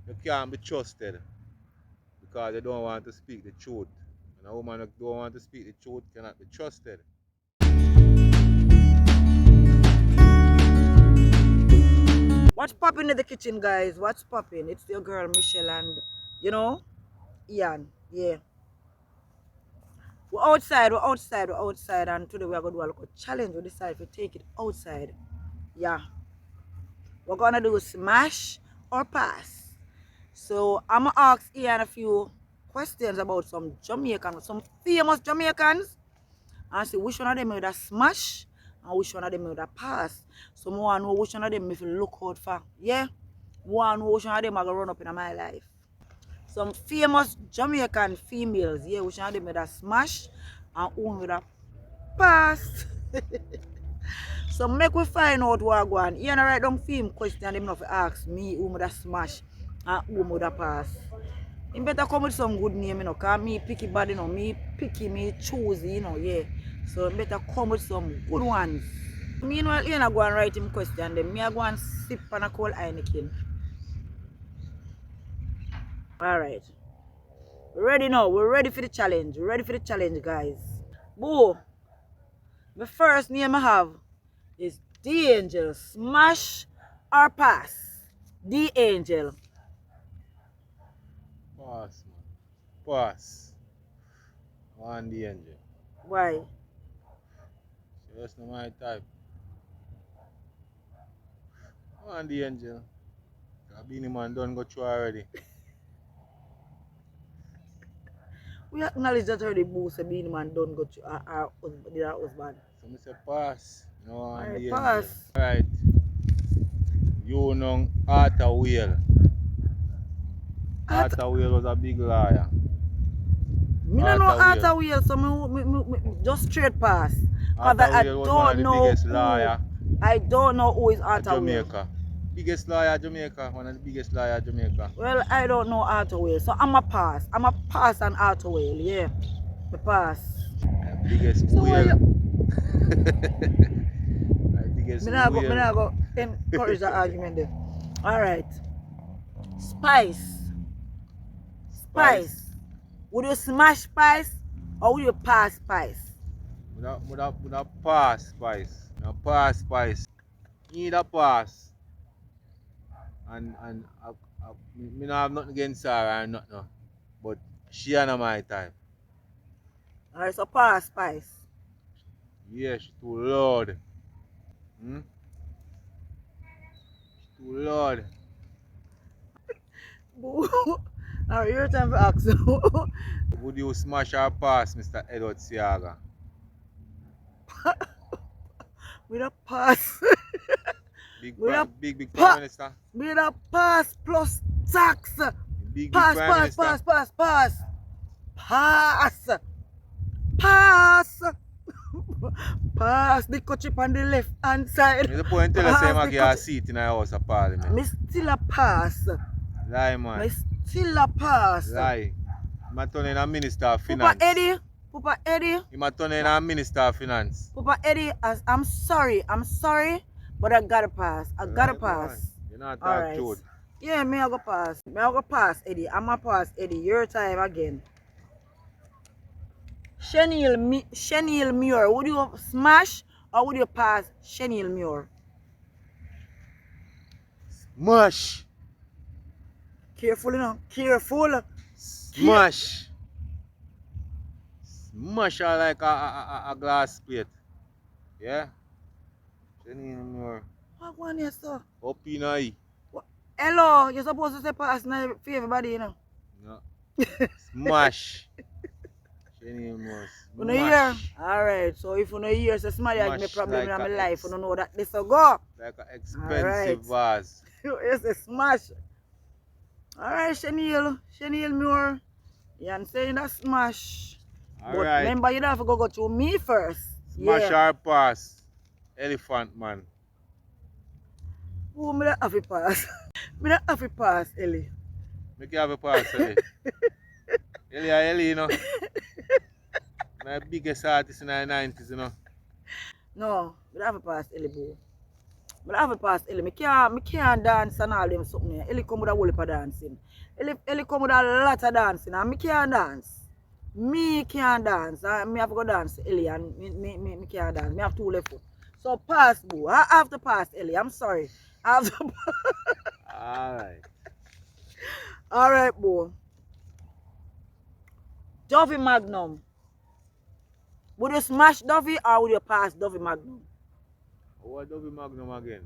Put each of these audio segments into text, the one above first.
You can't be trusted because they don't want to speak the truth. And a woman that don't want to speak the truth cannot be trusted. What's popping in the kitchen, guys? What's popping? It's your girl Michelle and Ian. Yeah. We're outside, and today we're gonna do a little challenge. We decided to take it outside. Yeah. We're gonna do smash or pass. So I'm gonna ask Ian a few questions about some Jamaicans, some famous Jamaicans, and see which one of them would a smash and which one of them would a pass. So I want to know which one of them if you look out for. Yeah. One which one of them are gonna run up in my life. Some famous Jamaican females, yeah, which one of them would a smash and who would a pass. So make we find out what I go on. You know, write down film question them not ask me who would a smash and who would a pass. You better come with some good name, cause me picky body, me picky, me choosy, yeah. So you better come with some good ones. Meanwhile, you know, go and write him question them. Me I go and sip on a cold Heineken. Alright. We're ready now. We're ready for the challenge. We're ready for the challenge, guys. Boo. The first name I have is The Angel. Smash or pass? The Angel. Pass, man. Pass. One the angel. Why? So that's not my type. One the angel. Beanie man done go through already. We acknowledge that already, boo. Say being man don't go to our husband. So I say pass. No one Alright, the angel. pass. Alright. You know Arthur Whale. At Arthur Whale was a big liar. me no know Arthur Whale. Arthur Wheel, so me just straight pass. Cause Arthur I Whale was one of don't the know biggest who. liar I don't know who is at Arthur Wheel. Jamaica. Biggest liar Jamaica. One of the biggest liar Jamaica. Well, I don't know Arthur Wheel, so I'm a pass. I'm a pass on Arthur Wheel, yeah. The pass. Biggest So why whale. you Biggest me whale. not go encourage the argument there. Alright. Spice. Spice. Spice. Would you smash Spice or would you pass Spice? Would a pass Spice. A pass Spice. Need a pass. And me not have nothing against her or nothing. No. But she ain't my type. Alright, so pass Spice. Yeah, she too loud. Hmm? She too loud. Alright, your time for ask. Would you smash or pass, Mr. Edward Siaga? With a pass. Big, With a big Prime pa Minister. with a pass plus tax. Big Pass, Prime pass, Minister. pass, pass, pass. Pass. Pass. Pass the chip on the left hand side. There's a point tell us Pass I the get a seat in the House of Parliament. Me still a pass. Lie, Me man. still a pass. Lie. I'm turning a Minister of Papa Finance. Eddie. Papa Eddie. I'm turning a Minister of Finance. Papa Eddie, I'm sorry, but I gotta pass. I gotta Right, pass. man. You not All talk right. truth. Yeah, me I go pass. Me I go pass, Eddie. I'm a pass, Eddie. Your time again. Chenille Muir. Would you smash or would you pass Chenille Muir? Smash. Careful, Careful. Smash. Smash her like a glass plate. Yeah? Jenny more. What one you sir? Up in eye. Hello, you're supposed to say pass now for everybody, No. Smash. Jenny more. You know hear? Smash. Alright, so if you know hear, so somebody has me problem Like in my life, you don't know that this will go. like an expensive vase. It's a smash. Alright, Chenille Muir. You saying that smash. But Alright. remember, you don't have to go through me first. Smash Yeah. or pass. Elephant man. Who me don't have to pass? Me don't have to pass, Ellie. Make you have a pass, Ellie. Ellie, you know. My biggest artist in the 90s, you know. No, me don't have to pass, Ellie, boo. But I have a pass Ellie. Me can't dance and all them something. Ellie come with a whole heap of dancing. Ellie come with a lot of dancing and me can't dance. Me can't dance. Me have to go dance Ellie and me can't dance. Me have two left foot. So pass, boo. I have to pass Ellie. I'm sorry. I have to Alright. Alright, boo. Duffy Magnum. Would you smash Duffy or would you pass Duffy Magnum? What do we Magnum again?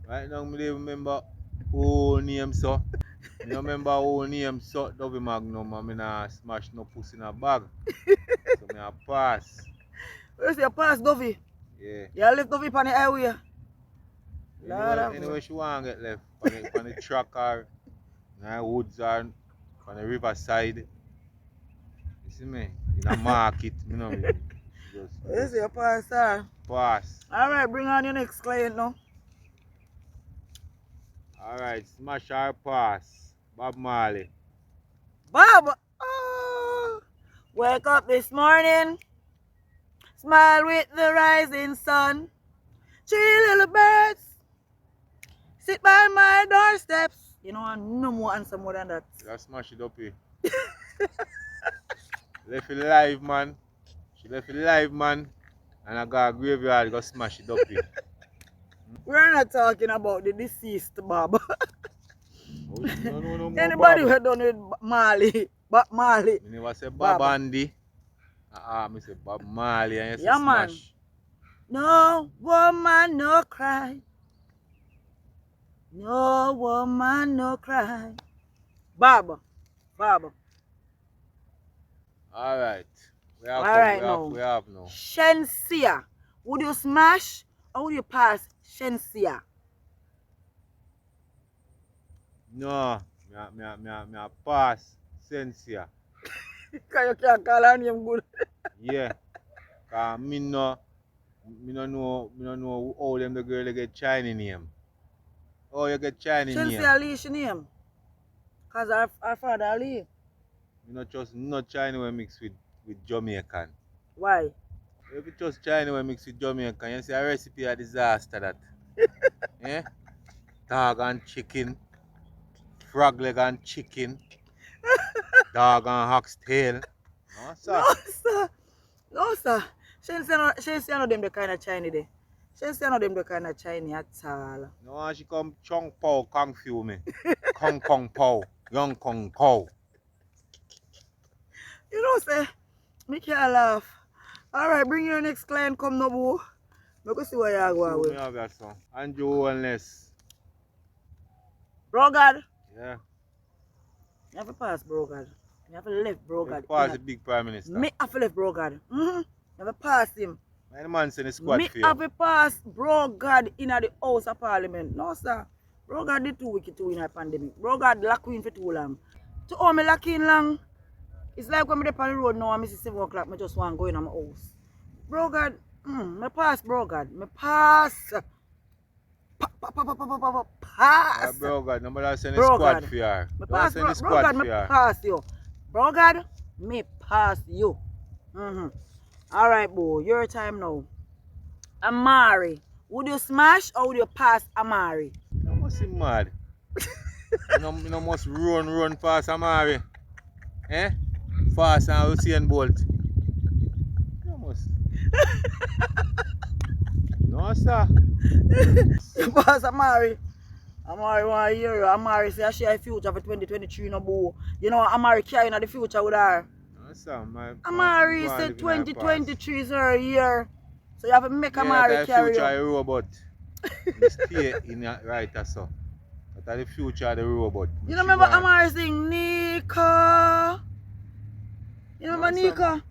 Right now, I don't remember who name so. I don't remember who name so Dovey Magnum and I nah smash no pussy in a bag. So I pass. You say pass Duffy? Yeah. You left Duffy on the highway? Anyway she want to get left. On the track or in the woods or on the riverside. You see me? In a market. You know me. You say pass, sir. Pass. Alright, bring on your next client now. Alright, smash or pass. Bob Marley. Bob! Oh, wake up this morning, smile with the rising sun. 3 little birds sit by my doorsteps. You know, I'm no more answer more than that. You smash it up here. Left it live, man. She left it live, man. And I got a graveyard, go smash it up here. We're not talking about the deceased Bob. Oh, she don't know no more Anybody Bob. who done with Marley, Bob Marley. I never say Bob Bob. Andy. I say Bob Marley and you say Yeah, man. smash. No woman, no cry. No woman, no cry. Bob. Bob. Alright. We have now. Shensia. Would you smash or would you pass Shensia? No. Me pass Sensia. Because you can't call her name good. Yeah. Cause me no know how them the girl they get Chinese name. Oh, you get Chinese name. Shensia Lee she name. Because her father Lee. You not just not Chinese when mixed with Jamaican. Why? If you just Chinese when mixed with Jamaican, you see a recipe a disaster that. Eh? Dog and chicken, frog leg and chicken, dog and ox tail. No, sir. No, sir. No, sir. Shensia no them the kind of Chinese there. Shensia no them the kind of Chinese at all. No, she come chung pao confuse me. Kong kong pao, young kong pao. You know, say, me can't laugh. Alright, bring your next client, come no boo. Me go see what you go with. Me have that song. Andrew Wellness. Brogard. Yeah. You have to pass Brogard. You have to left Brogard. Pass the big prime minister. Me have to left Brogard. You have to pass him. My man send the squad Me for you. have to pass Brogard in the House of Parliament. No, sir. Brogard did too wicked too in a pandemic. Brogard lock in for too long. To all me lock in long, it's like when I'm on the road now and I see 7 o'clock, I just want to go in my house. Brogard, me pass Brogard. Me pass. Pass. Brogard, nobody send the squad for you. Me Don't pass send the squad Brogard, for me you. pass you. Brogard, me pass you. Alright, boo, your time now. Amari. Would you smash or would you pass Amari? You must be mad. you must run past Amari. Eh? Fast and Usain Bolt. You must. No, sir. You pass Amari. Amari want to hear you. Amari say she has a future for 2023 no boo. You know Amari carrying the future with her. No, sir. Amari said 2023 is her year. So you have to make Amari carry future you. a robot. You stay in it right so. But the future of the robot. You know remember Amari sing Nika? You remember Nika?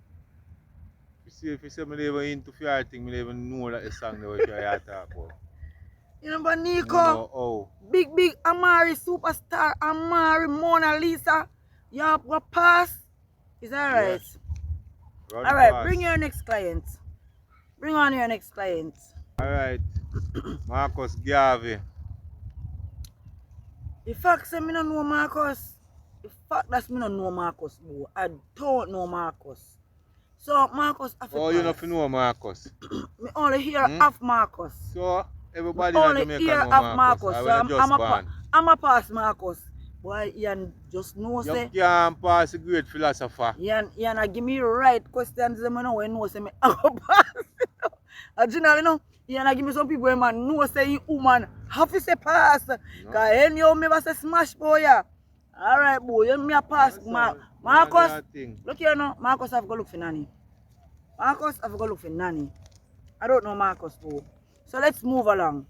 If you say me never into fear thing, me never know that the song that you talk about. You remember Nika? Oh. Big Amari superstar Amari Mona Lisa. You have to pass. Is that right? Yeah. Alright, bring your next client. Bring on your next client. Alright. Marcus Garvey. The fact say me don't know Marcus. The fact that me don't know Marcus, bro. I don't know Marcus. So Marcus have to Oh, you pass. don't know Marcus. Me only hear Hmm? of Marcus. So, Me everybody in only Jamaica hear know of Marcus. Marcus. I So will just born. I'm a pass Marcus. Boy, Ian just know You say can't pass a great philosopher. Ian give me right questions them know when know say me I go pass. Originally, you know, Ian give me some people man know say you woman have to say pass. No. Cause anyhow me say smash boy yeah. Alright boy, you me a pass Marcus. Look here now, Marcus have to go look for nanny. Marcus have to go look for nanny. I don't know Marcus though. So let's move along.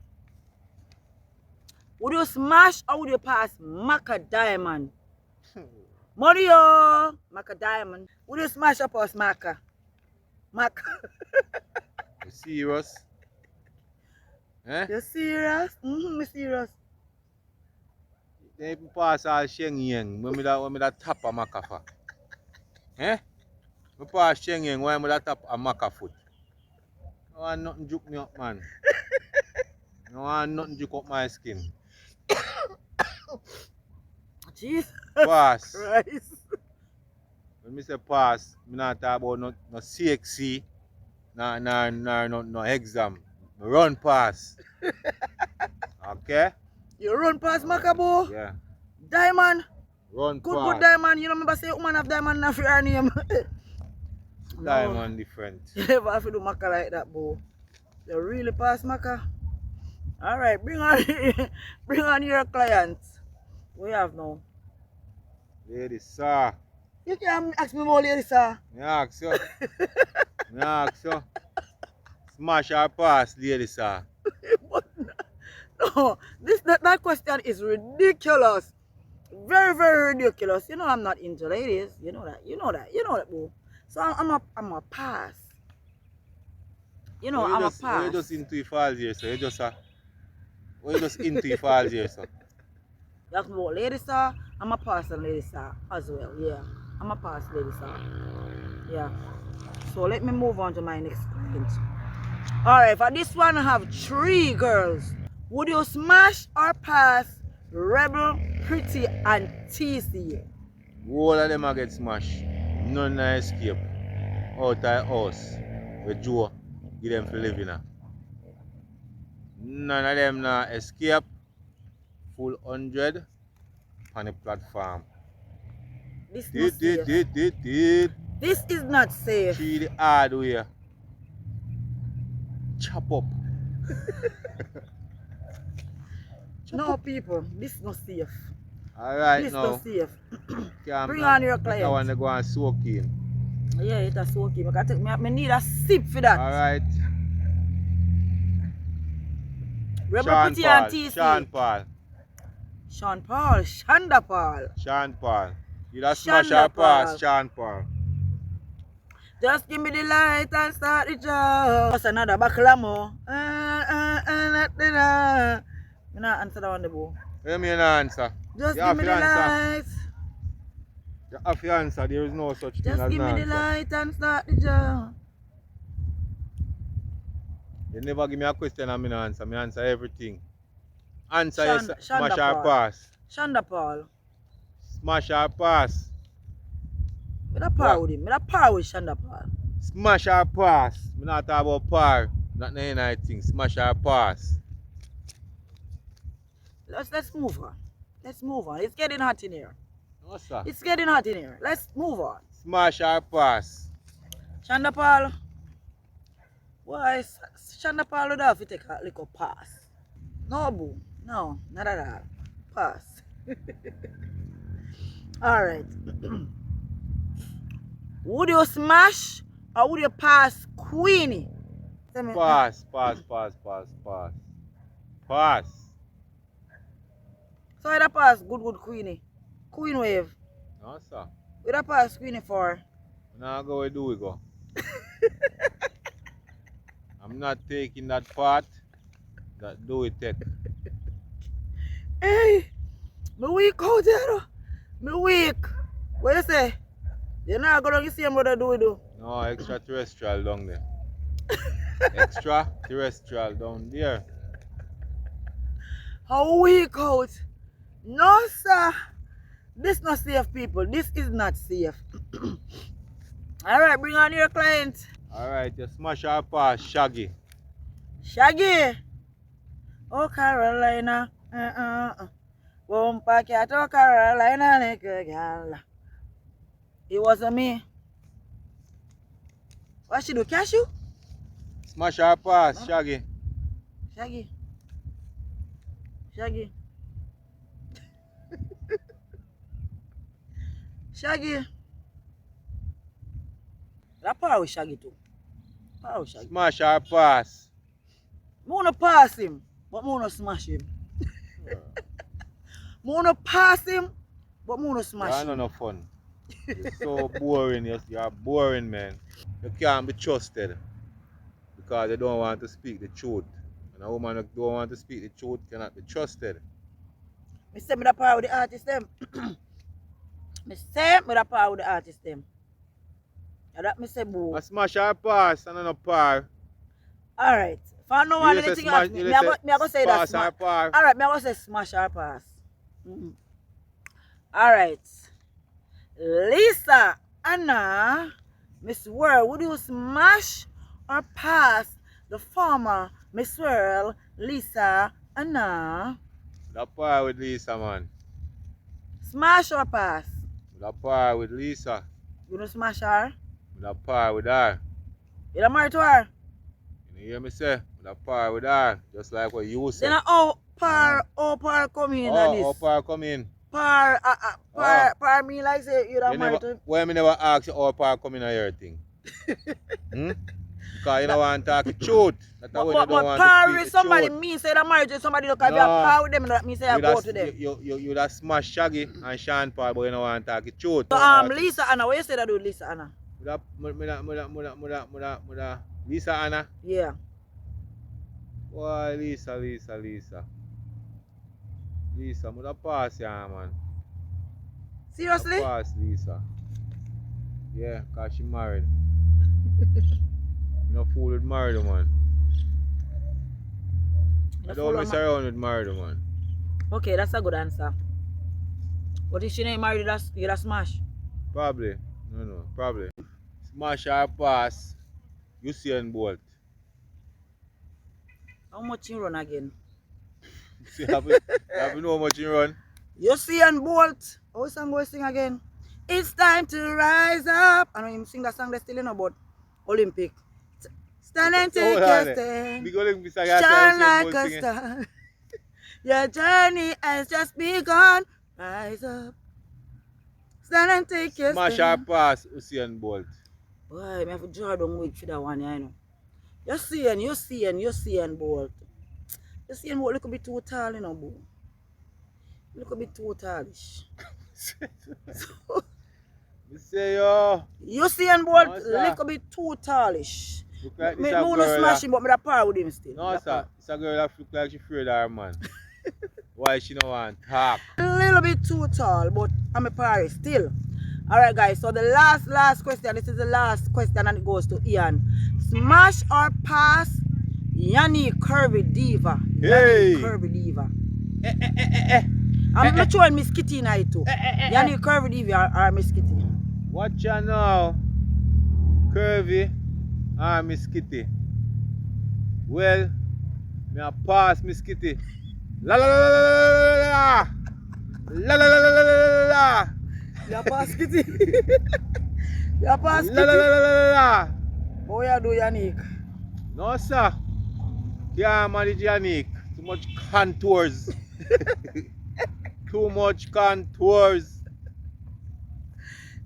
Would you smash or would you pass Maca Diamond? Mario! Maca Diamond. Would you smash or pass Maca? Maca. You serious? Eh? You serious? Me serious. They even pass all Sheng Yang when me da tap a Maca for. Eh? Me pass Sheng Yang when me da tap a Maca foot. No want nothing juke me up, man. No want nothing juke up my skin. Jesus Pass. Christ. When me say pass, me not talk about no CXC, no exam. Me run pass. Okay? You run past Macabo? Yeah. Diamond? Run Good pass. Diamond. You know remember say woman have Diamond in her name. No. Diamond different. You never have to do Maca like that, boy. You really pass Maca? Alright, bring on your clients. We have now. Lady sir. You can ask me more later, sir. Me ask you. Me ask you. Smash or pass, lady sir. No, that question is ridiculous. Very, very ridiculous. You know I'm not into ladies. You know that. You know that, boo. So I'm a pass. You know, I'm a pass. You just into your falls here, sir. You just into your falls here, sir. You ask me about ladies, sir. I'm a pass on ladies, sir, as well. Yeah. I'm a pass ladies, sir. Yeah. So let me move on to my next client. Alright, for this one I have 3 girls. Would you smash or pass Rebel, Pretty, and TC? All of them are get smashed. None na escape. Out of house. With Joe. Give them for living. None of them na escape. Full 100 on the platform. This not safe. This is not safe. 3 the hard way. Chop up. No people, this not safe. Alright This now. not safe. Bring Now, on your client. I want to go and soak in. Yeah, it's okay. I need a sip for that. Alright. Rebel, Sean Pretty, Paul. and TC. Sean Paul. Sean Paul. Shanda Paul. Sean Paul. You that Shonda smash or pass, Paul. Sean Paul. Just give me the light and start the job. That's another backlamo. You not answer that one, the boo. Let me answer. Just You give me the have to answer. light. You have to answer. There is no such thing Just as give an me the answer. light and start the job. You never give me a question and me answer. Me answer everything. Answer Shonda yes, smash or Paul. pass. Shonda Paul. Smash or pass. Me da par with him. Me da par with Shonda Paul. Smash or pass. Me not talk about par. Not any thing. Smash or pass. Let's move on. Let's move on. It's getting hot in here. No sir. It's getting hot in here. Let's move on. Smash or pass. Shonda Paul. Why Shonda Paul would have to take a little pass. No boo. No, not at all. Pass. Alright. Would you smash or would you pass Queenie? Pass. Pass. So I pass good Queenie. Queen wave. No sir. We da pass Queenie for. Now go where do we go? I'm not taking that part. That do it take. Hey, me weak out there. Me weak. What you say? You're not gonna see him what I do. No, extraterrestrial down there. Extraterrestrial down there. How weak out? No sir. This not safe people. This is not safe. Alright, bring on your client. Alright, you smash or pass, Shaggy. Shaggy. Oh, Carolina. Won't pack it, oh, Carolina, little girl. It wasn't me. What she do? Cashew? Smash or pass, Shaggy. Shaggy. Shaggy. Shaggy. That power with Shaggy too. Power with Shaggy. Smash or pass. I wanna pass him, but I wanna smash him. I wanna pass him, but I wanna smash You're him. no fun. You're so boring. You're boring, man. You can't be trusted because they don't want to speak the truth. And a woman that don't want to speak the truth cannot be trusted. I say me that power with the artist them. I say me that power with the artist them. And that me say boo. A smash or pass and a par. Alright. If I know You one just say anything smash- else, you me just I say go say that pass or smash. par. Alright, me I go say smash or pass. Alright. Lisa, Anna, Miss World, would you smash or pass the former Miss World, Lisa, Anna? The par with Lisa, man. Smash or pass? The par with Lisa. You know smash her? The par with her. You don't marry to her? You hear me say? The par with her. Just like what you say. Then how par come in on this? Oh, par come in. Par me like say you don't marry to him. Why me never ask you how par come in on your thing? Because you don't want to talk the truth. That's why you don't want par to speak with the somebody truth. me say that married to somebody look at you par with them that me say I go to them. You that smash Shaggy and Sean Paul, but you don't want to talk the truth. So Lisa Anna, what you say that do Lisa Anna? Lisa Anna? Yeah. Why Lisa. Lisa, I'm pass ya, man. Seriously? Pass Lisa. Yeah, because she married. You no fool with married woman. I don't mess around with married woman. Okay, that's a good answer. What if she ain't married, you that smash? Probably. No, probably. Smash or pass, Usain Bolt. How much you run again? See, have you know how much you run? Usain Bolt. How song go sing again? It's time to rise up. I know him sing that song that's still in about Olympic. Stand and take your stand. Big Olympics I Shine like a star. Your journey has just begun. Rise up. Stand and take your stand. Smash or pass, Usain Bolt. Boy, I have to draw down weight for that one, you know. You're seeing Bolt. You're seeing Bolt look a bit too tall, you know, boy. Look a bit too tallish. You say yo. You seeing Bolt look a bit too tallish. Look like Me wanna smash him, but me da par with him still. No, sir. It's a girl that look like she afraid of her man. Why she don't want to talk? A little bit too tall, but I'm a par still. Alright guys, so the last question, this is the last question and it goes to Ian. Smash or pass Yanni Curvy Diva? Hey! Yanni Curvy Diva. I'm not showing Miss Kitty now too. Yanni Curvy Diva or Miss Kitty? Watch ya now. Curvy or Miss Kitty? Well, me a pass Miss Kitty. La la la la la la la la la la la la. You pass Kitty. You pass Kitty. La la la la la la. What you do, Yannick? No sir. Can't manage Yannick. Too much contours. Too much contours.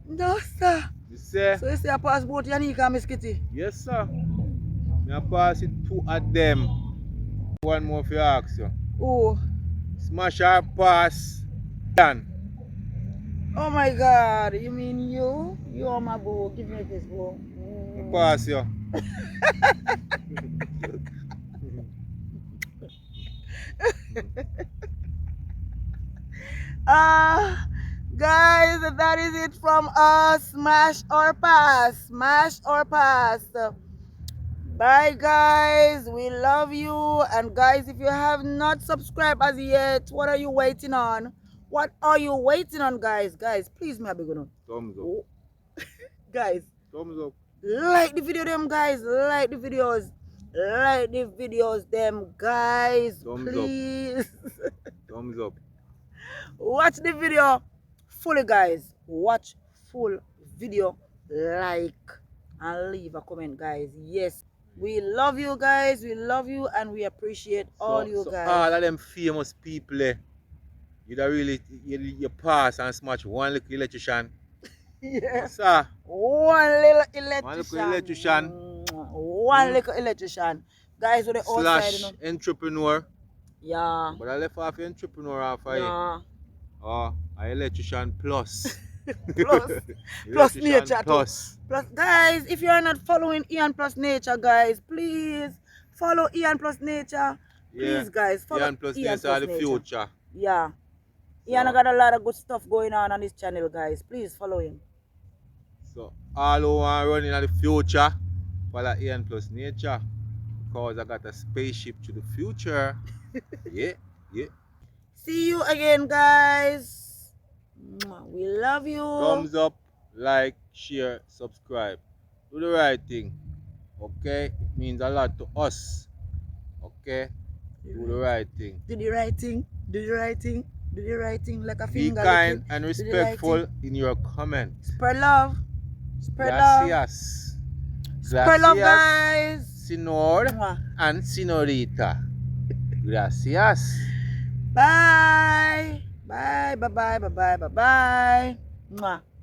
No sir. You say? So you say you pass both Yannick and Miss Kitty? Yes sir. Me a pass it two of them. One more for you ask you. Oh. Smash or pass. Done. Oh my God, you mean you? You are my boo. Give me this boo. Pass you. Guys, that is it from us. Smash or pass. Smash or pass. Bye guys, we love you. And guys, if you have not subscribed as yet, what are you waiting on? What are you waiting on, guys? Guys, please, me a big one. Thumbs up. Oh. Guys, Thumbs up. Like the video them guys. Like the videos. Like the videos them guys. Thumbs up. Please. Thumbs up. Watch the video fully guys. Watch full video. Like and leave a comment guys. Yes. We love you guys. We love you and we appreciate all you guys. All of them famous people you don't really you pass and smash one little electrician. Yeah. Sir. One little electrician. One little electrician. One little electrician. Guys with the outside, you know. Entrepreneur. Yeah. But I left off entrepreneur off of Yeah. an electrician plus. Plus nature plus. Plus guys, if you are not following Ian Plus Nature, guys, please follow Ian Plus Nature. Please guys, follow Ian Plus Nature are the future. Yeah. Ian got a lot of good stuff going on this channel, guys. Please follow him. So all who want running in the future, follow Ian Plus Nature. Because I got a spaceship to the future. Yeah. See you again, guys. We love you. Thumbs up, like, share, subscribe. Do the right thing. Okay? It means a lot to us. Okay? Do the right thing. Do the right thing. Do the right thing. Do the right thing like a Be finger. kind and respectful in your comments. Spread love. Spread love. Gracias. Spread love, guys. Senor and senorita. Gracias. Bye. Bye. Bye. Bye. Bye. Bye. Bye. Bye.